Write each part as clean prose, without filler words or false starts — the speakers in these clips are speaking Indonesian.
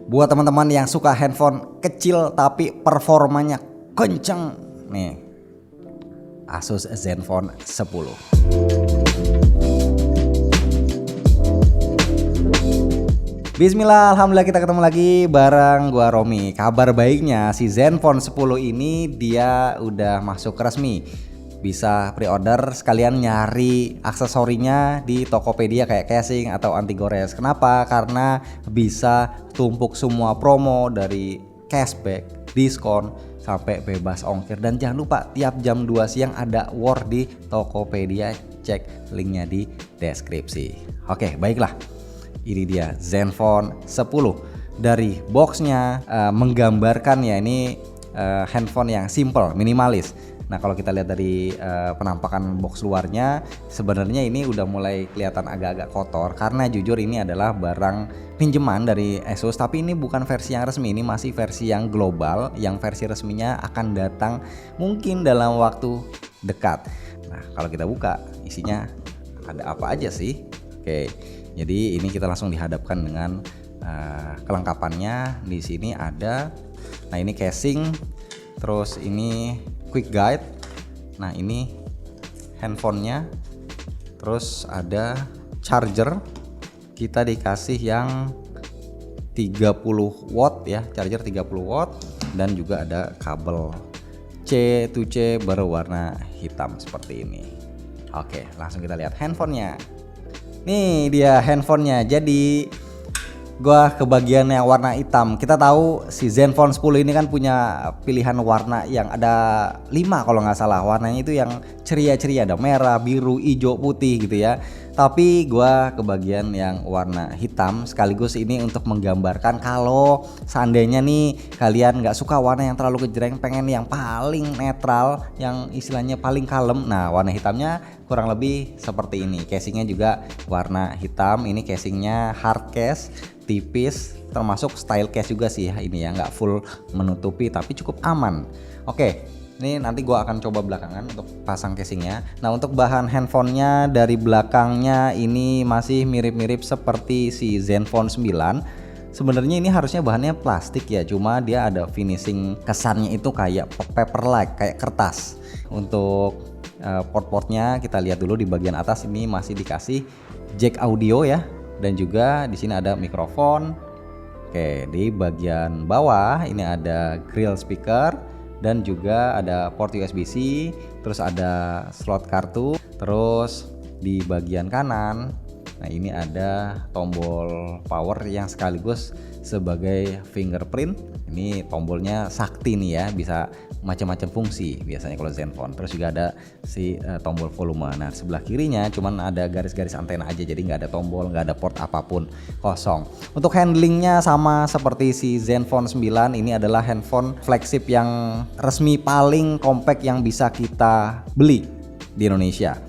Buat teman-teman yang suka handphone kecil tapi performanya kenceng nih, Asus Zenfone 10. Bismillah, alhamdulillah kita ketemu lagi bareng gua Romi. Kabar baiknya si Zenfone 10 ini dia udah masuk resmi. Bisa pre-order sekalian nyari aksesorinya di Tokopedia kayak casing atau anti gores. Kenapa? Karena bisa tumpuk semua promo dari cashback, diskon sampai bebas ongkir. Dan jangan lupa tiap jam 2 siang ada war di Tokopedia. Cek linknya di deskripsi. Oke, baiklah. Ini dia Zenfone 10. Dari boxnya menggambarkan ya ini handphone yang simple, minimalis. Nah kalau kita lihat dari penampakan box luarnya, sebenarnya ini udah mulai kelihatan agak-agak kotor karena jujur ini adalah barang pinjaman dari Asus, tapi ini bukan versi yang resmi, ini masih versi yang global, yang versi resminya akan datang mungkin dalam waktu dekat. Nah kalau kita buka isinya ada apa aja sih? Oke, jadi ini kita langsung dihadapkan dengan kelengkapannya. Di sini ada, nah ini casing, terus ini quick guide. Nah ini handphonenya, terus ada charger. Kita dikasih yang 30 watt ya, charger 30 watt, dan juga ada kabel C to C berwarna hitam seperti ini. Oke, langsung kita lihat handphonenya. Nih dia handphonenya. Jadi gua kebagian yang warna hitam. Kita tahu si Zenfone 10 ini kan punya pilihan warna yang ada 5 kalau nggak salah. Warnanya itu yang ceria-ceria, ada merah, biru, hijau, putih gitu ya. Tapi gua kebagian yang warna hitam, sekaligus ini untuk menggambarkan kalau seandainya nih kalian nggak suka warna yang terlalu kejreng, pengen yang paling netral, yang istilahnya paling kalem. Nah warna hitamnya kurang lebih seperti ini. Casingnya juga warna hitam. Ini casingnya hard case, tipis, termasuk style case juga sih ini ya, nggak full menutupi tapi cukup aman. Oke, ini nanti gua akan coba belakangan untuk pasang casingnya. Nah untuk bahan handphonenya dari belakangnya ini masih mirip-mirip seperti si Zenfone 9. Sebenarnya ini harusnya bahannya plastik ya, cuma dia ada finishing kesannya itu kayak paper-like, kayak kertas. Untuk port-portnya kita lihat dulu di bagian atas ini masih dikasih jack audio ya, dan juga di sini ada mikrofon. Oke, di bagian bawah ini ada grill speaker dan juga ada port USB-C, terus ada slot kartu. Terus di bagian kanan, nah ini ada tombol power yang sekaligus sebagai fingerprint. Ini tombolnya sakti nih ya, bisa macam-macam fungsi biasanya kalau Zenfone. Terus juga ada si tombol volume. Nah sebelah kirinya cuman ada garis-garis antena aja, jadi nggak ada tombol, nggak ada port apapun, kosong. Untuk handlingnya sama seperti si Zenfone 9. Ini adalah handphone flagship yang resmi paling compact yang bisa kita beli di Indonesia.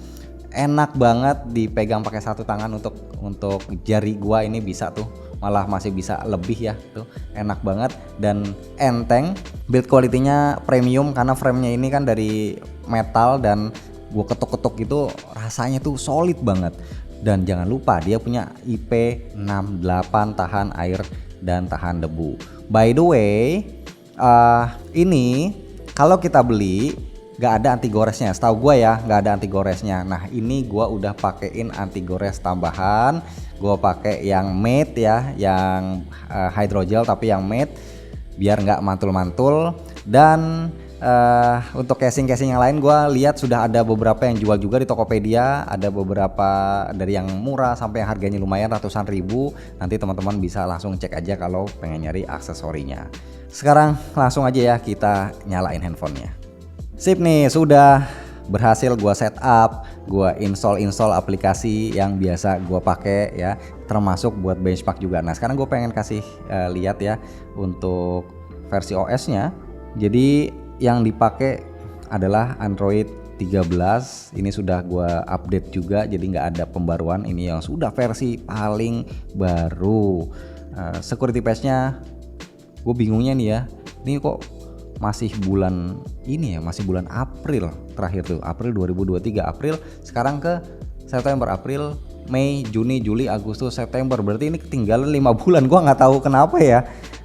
Enak banget dipegang pakai satu tangan, untuk jari gua ini bisa tuh, malah masih bisa lebih ya tuh, enak banget dan enteng. Build quality-nya premium karena frame-nya ini kan dari metal dan gua ketuk-ketuk gitu rasanya tuh solid banget. Dan jangan lupa dia punya IP68, tahan air dan tahan debu. By the way, ini kalau kita beli gak ada anti goresnya, setahu gue ya gak ada anti goresnya. Nah ini gue udah pakein anti gores tambahan. Gue pakai yang matte ya, yang hydrogel tapi yang matte biar nggak mantul-mantul. Dan untuk casing-casing yang lain gue lihat sudah ada beberapa yang jual juga di Tokopedia. Ada beberapa dari yang murah sampai yang harganya lumayan ratusan ribu. Nanti teman-teman bisa langsung cek aja kalau pengen nyari aksesorinya. Sekarang langsung aja ya kita nyalain handphonenya. Sip nih, sudah berhasil gua setup, gua install aplikasi yang biasa gua pakai ya, termasuk buat benchmark juga. Nah sekarang gue pengen kasih lihat ya untuk versi OS-nya. Jadi yang dipakai adalah Android 13. Ini sudah gua update juga, jadi nggak ada pembaruan. Ini yang sudah versi paling baru. Security patch-nya gue bingungnya nih ya, ini kok masih bulan ini ya, masih bulan April terakhir tuh, April 2023. April sekarang ke September, April, Mei, Juni, Juli, Agustus, September. Berarti ini ketinggalan 5 bulan. Gua nggak tahu kenapa ya.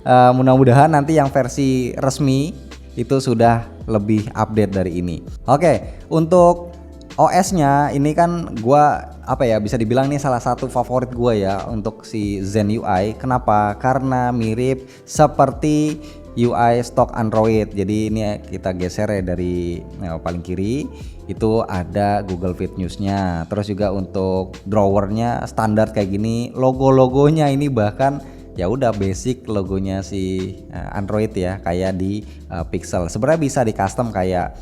Mudah-mudahan nanti yang versi resmi itu sudah lebih update dari ini. Oke, untuk OS-nya ini kan gua bisa dibilang nih salah satu favorit gua ya untuk si Zen UI. Kenapa? Karena mirip seperti UI stok Android. Jadi ini kita geser ya dari paling kiri itu ada Google Feed News-nya. Terus juga untuk drawernya standar kayak gini. Logo-logonya ini bahkan ya udah basic logonya si Android ya, kayak di Pixel. Sebenarnya bisa di custom kayak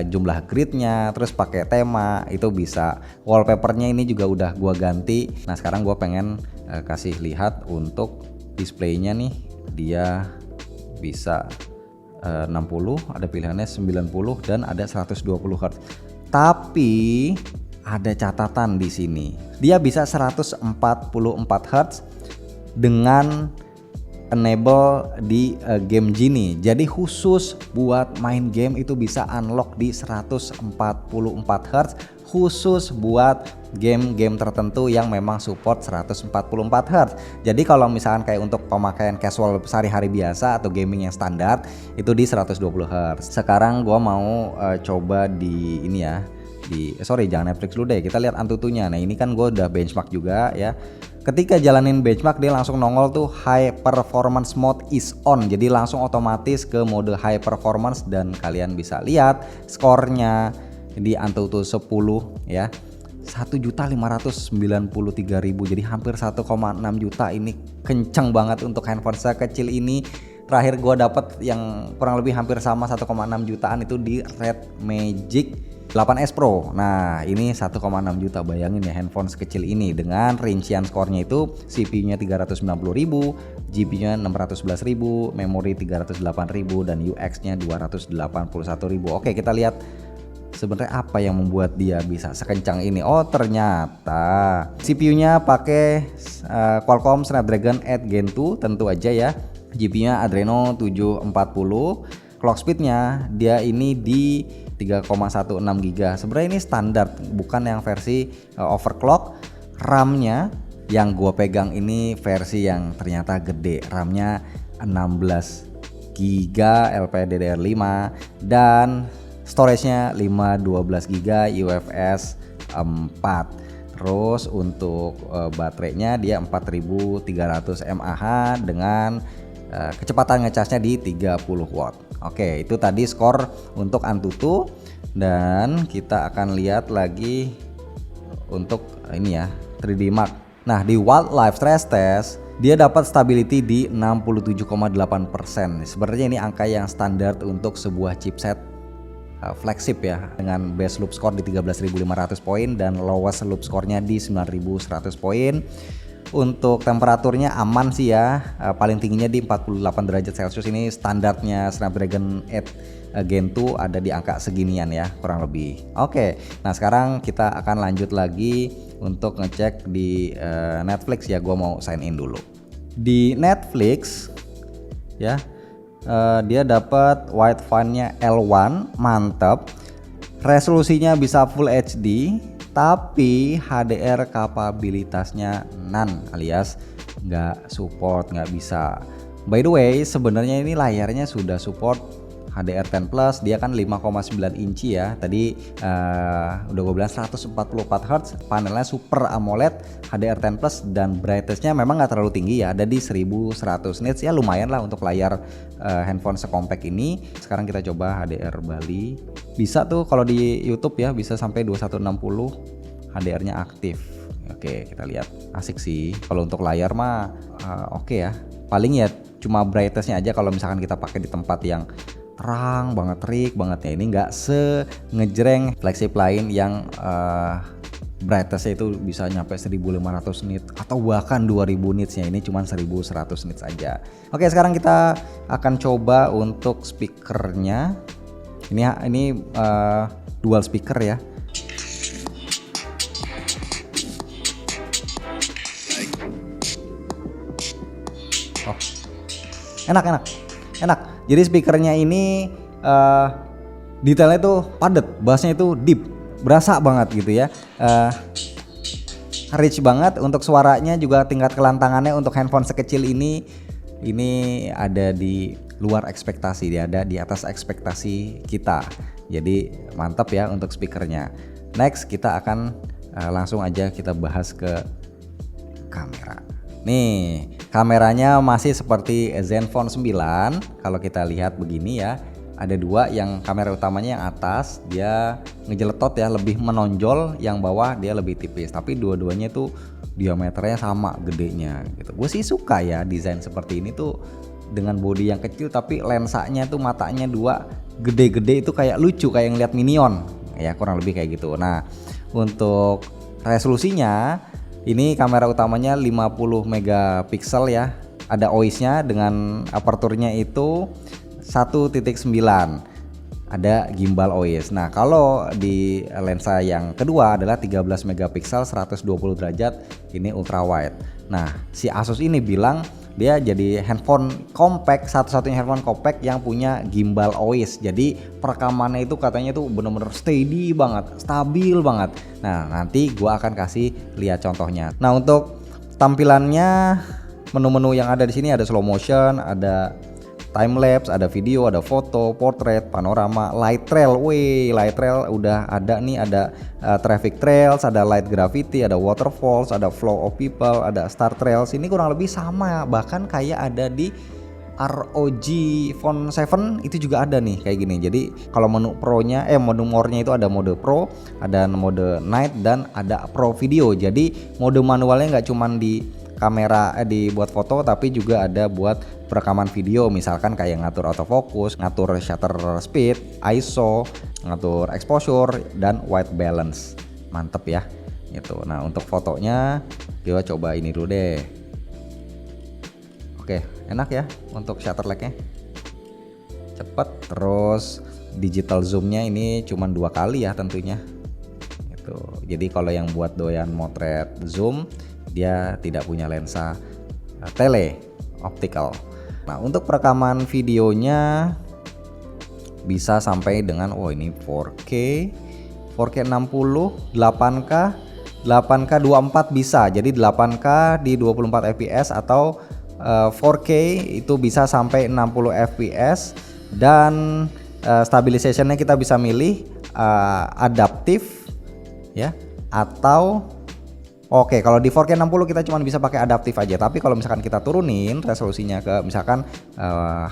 jumlah gridnya, terus pakai tema itu bisa. Wallpapernya ini juga udah gua ganti. Nah sekarang gua pengen kasih lihat untuk displaynya nih, dia bisa 60, ada pilihannya 90 dan ada 120 Hz. Tapi ada catatan di sini. Dia bisa 144 Hz dengan enable di game Genie. Jadi khusus buat main game itu bisa unlock di 144 Hz, khusus buat game-game tertentu yang memang support 144 Hz. Jadi kalau misalkan kayak untuk pemakaian casual sehari-hari biasa atau gaming yang standar itu di 120 Hz. Sekarang gua mau coba di ini ya, jangan Netflix dulu deh, kita lihat Antutunya. Nah ini kan gue udah benchmark juga ya. Ketika jalanin benchmark dia langsung nongol tuh high performance mode is on, jadi langsung otomatis ke mode high performance dan kalian bisa lihat skornya di Antutu 10 ya, 1.593.000, jadi hampir 1,6 juta. Ini kenceng banget untuk handphone sekecil ini. Terakhir gue dapet yang kurang lebih hampir sama 1,6 jutaan itu di Red Magic 8S Pro. Nah ini 1,6 juta, bayangin ya handphone sekecil ini dengan rincian skornya itu CPU-nya 390.000, GPU-nya 611.000, memori 308.000 dan UX-nya 281.000. Oke, kita lihat sebenarnya apa yang membuat dia bisa sekencang ini. Oh ternyata CPU-nya pakai Qualcomm Snapdragon 8 Gen 2 tentu aja ya. GPU-nya Adreno 740. Clock speed-nya dia ini di 3,16 GB. Sebenarnya ini standar, bukan yang versi overclock. RAM-nya yang gua pegang ini versi yang ternyata gede. RAM-nya 16 GB LPDDR5 dan storage-nya 512 GB UFS 4. Terus untuk baterainya dia 4300 mAh dengan kecepatan ngecasnya di 30 watt. Oke, itu tadi skor untuk Antutu dan kita akan lihat lagi untuk ini ya 3D Mark. Nah di Wildlife Stress Test dia dapat stability di 67,8%. Sebenarnya ini angka yang standar untuk sebuah chipset flagship ya, dengan base loop score di 13.500 poin dan lowest loop score-nya di 9.100 poin. Untuk temperaturnya aman sih ya, paling tingginya di 48 derajat Celcius. Ini standarnya Snapdragon 8 Gen 2 ada di angka seginian ya kurang lebih. Oke, nah sekarang kita akan lanjut lagi untuk ngecek di Netflix ya. Gua mau sign in dulu di Netflix ya. Dia dapat wide font-nya L1, mantap. Resolusinya bisa Full HD, tapi HDR kapabilitasnya none, alias nggak support, nggak bisa. By the way, sebenarnya ini layarnya sudah support HDR10 Plus, dia kan 5,9 inci ya. Tadi udah gue bilang 144 Hz, panelnya Super AMOLED HDR10 Plus dan brightness-nya memang nggak terlalu tinggi ya, ada di 1100 nits ya, lumayan lah untuk layar handphone sekompak ini. Sekarang kita coba HDR Bali, bisa tuh kalau di YouTube ya bisa sampai 2160 HDR-nya aktif. Oke, kita lihat, asik sih. Kalau untuk layar mah oke ya, paling ya cuma brightness-nya aja kalau misalkan kita pakai di tempat yang terang banget, terik banget ya, ini nggak ngejreng flagship lain yang brightness-nya itu bisa nyampe 1500 nits atau bahkan 2000 nits-nya, ini cuma 1100 nits aja. Oke, sekarang kita akan coba untuk speakernya. Ini dual speaker ya. Oh, enak. Jadi speakernya ini detailnya tuh padat, bassnya itu deep, berasa banget gitu ya. Rich banget untuk suaranya, juga tingkat kelantangannya untuk handphone sekecil ini ini ada di luar ekspektasi, dia ada di atas ekspektasi kita. Jadi mantap ya untuk speakernya. Next kita akan langsung aja kita bahas ke kamera. Nih, kameranya masih seperti Zenfone 9. Kalau kita lihat begini ya, ada dua, yang kamera utamanya yang atas dia ngejeletot ya, lebih menonjol, yang bawah dia lebih tipis. Tapi dua-duanya tuh diameternya sama gedenya gitu. Gue sih suka ya desain seperti ini tuh, dengan bodi yang kecil tapi lensanya tuh matanya dua gede-gede, itu kayak lucu, kayak ngeliat Minion ya, kurang lebih kayak gitu. Nah, untuk resolusinya ini kamera utamanya 50 megapiksel ya. Ada OIS-nya dengan aperturnya itu 1.9. Ada gimbal OIS. Nah, kalau di lensa yang kedua adalah 13 megapiksel 120 derajat, ini ultra wide. Nah, si Asus ini bilang dia jadi handphone compact, satu-satunya handphone compact yang punya gimbal OIS. Jadi perekamannya itu katanya tuh bener-bener steady banget, stabil banget. Nah, nanti gua akan kasih lihat contohnya. Nah, untuk tampilannya, menu-menu yang ada di sini ada slow motion, ada time lapse, ada video, ada foto, portrait, panorama, light trail. Wih, light trail udah ada nih, ada traffic trails, ada light gravity, ada waterfalls, ada flow of people, ada star trails. Ini kurang lebih sama, bahkan kayak ada di ROG Phone 7 itu juga ada nih kayak gini. Jadi kalau menu pro-nya menu more-nya itu ada mode pro, ada mode night, dan ada pro video. Jadi mode manualnya nggak cuman di kamera dibuat foto, tapi juga ada buat perekaman video, misalkan kayak ngatur autofocus, ngatur shutter speed, ISO, ngatur exposure, dan white balance. Mantep ya gitu. Nah, untuk fotonya kita coba ini dulu deh. Oke, enak ya untuk shutter lag-nya, cepet. Terus digital zoom-nya ini cuma 2 kali ya tentunya gitu. Jadi kalau yang buat doyan motret zoom, dia tidak punya lensa tele optical. Nah, untuk perekaman videonya bisa sampai dengan ini 4K 60, 8K 24 bisa. Jadi 8K di 24 fps atau 4K itu bisa sampai 60 fps, dan stabilisationnya kita bisa milih adaptif ya, atau kalau di 4K 60 kita cuma bisa pakai adaptif aja. Tapi kalau misalkan kita turunin resolusinya ke misalkan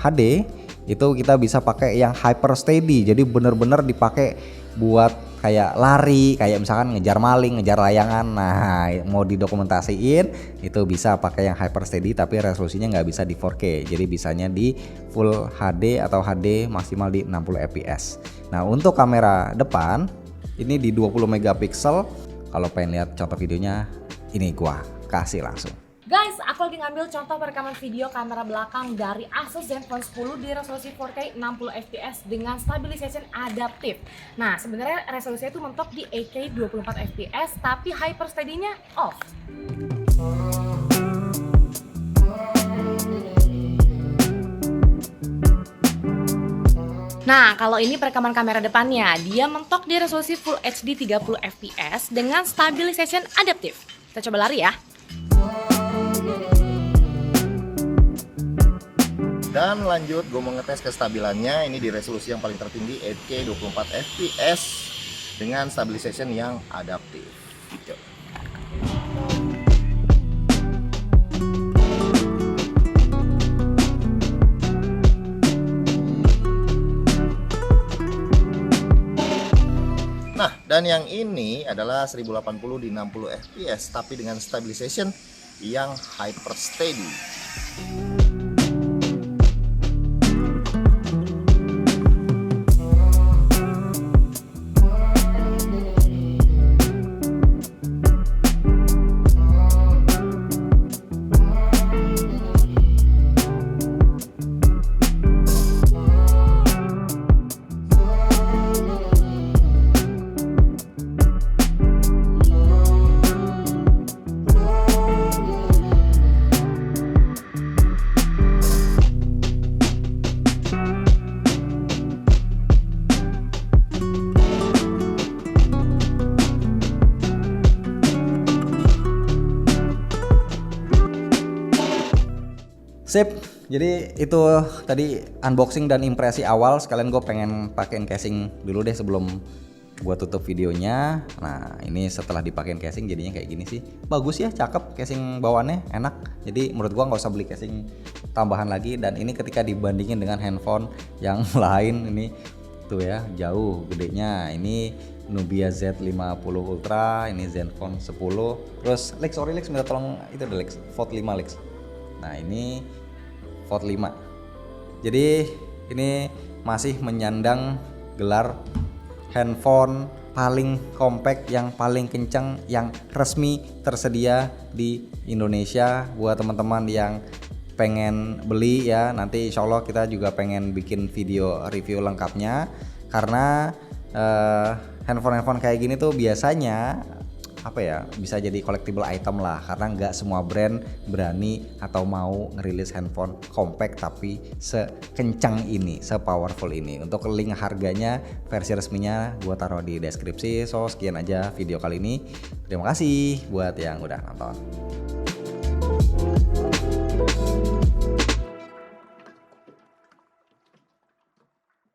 HD, itu kita bisa pakai yang hyper steady. Jadi bener-bener dipakai buat kayak lari, kayak misalkan ngejar maling, ngejar layangan. Nah, mau didokumentasiin itu bisa pakai yang hyper steady, tapi resolusinya nggak bisa di 4K. Jadi bisanya di full HD atau HD maksimal di 60 fps. Nah, untuk kamera depan ini di 20 megapiksel. Kalau pengen lihat contoh videonya, ini gua kasih langsung. Guys, aku lagi ngambil contoh perekaman video kamera belakang dari Asus Zenfone 10 di resolusi 4K 60 fps dengan stabilization adaptif. Nah, sebenarnya resolusinya itu mentok di 8K 24 fps, tapi hyper steady-nya off. Nah, kalau ini perekaman kamera depannya, dia mentok di resolusi Full HD 30 fps dengan stabilization adaptif. Kita coba lari ya. Dan lanjut, gue mau ngetes kestabilannya. Ini di resolusi yang paling tertinggi 8K 24 fps dengan stabilization yang adaptif. Yuk. Nah, dan yang ini adalah 1080 di 60 fps tapi dengan stabilization yang hyper steady. Sip, Jadi itu tadi unboxing dan impresi awal. Sekalian gue pengen pakein casing dulu deh sebelum gue tutup videonya. Nah ini setelah dipakein casing jadinya kayak gini sih. Bagus ya, cakep casing bawaannya, enak. Jadi menurut gue nggak usah beli casing tambahan lagi. Dan ini ketika dibandingin dengan handphone yang lain ini tuh ya, jauh gedenya. Ini Nubia Z50 Ultra, ini Zenfone 10. Terus Lex, sorry Lex, minta tolong itu deh Lex, Fold 5 Lex. Nah ini Fold 5. Jadi ini masih menyandang gelar handphone paling compact, yang paling kencang, yang resmi tersedia di Indonesia. Buat teman-teman yang pengen beli ya, nanti insya Allah kita juga pengen bikin video review lengkapnya. Karena handphone kayak gini tuh biasanya apa ya, bisa jadi collectible item lah, karena nggak semua brand berani atau mau ngerilis handphone compact tapi sekencang ini, sepowerful ini. Untuk link harganya, versi resminya gua taruh di deskripsi. So sekian aja video kali ini, terima kasih buat yang udah nonton.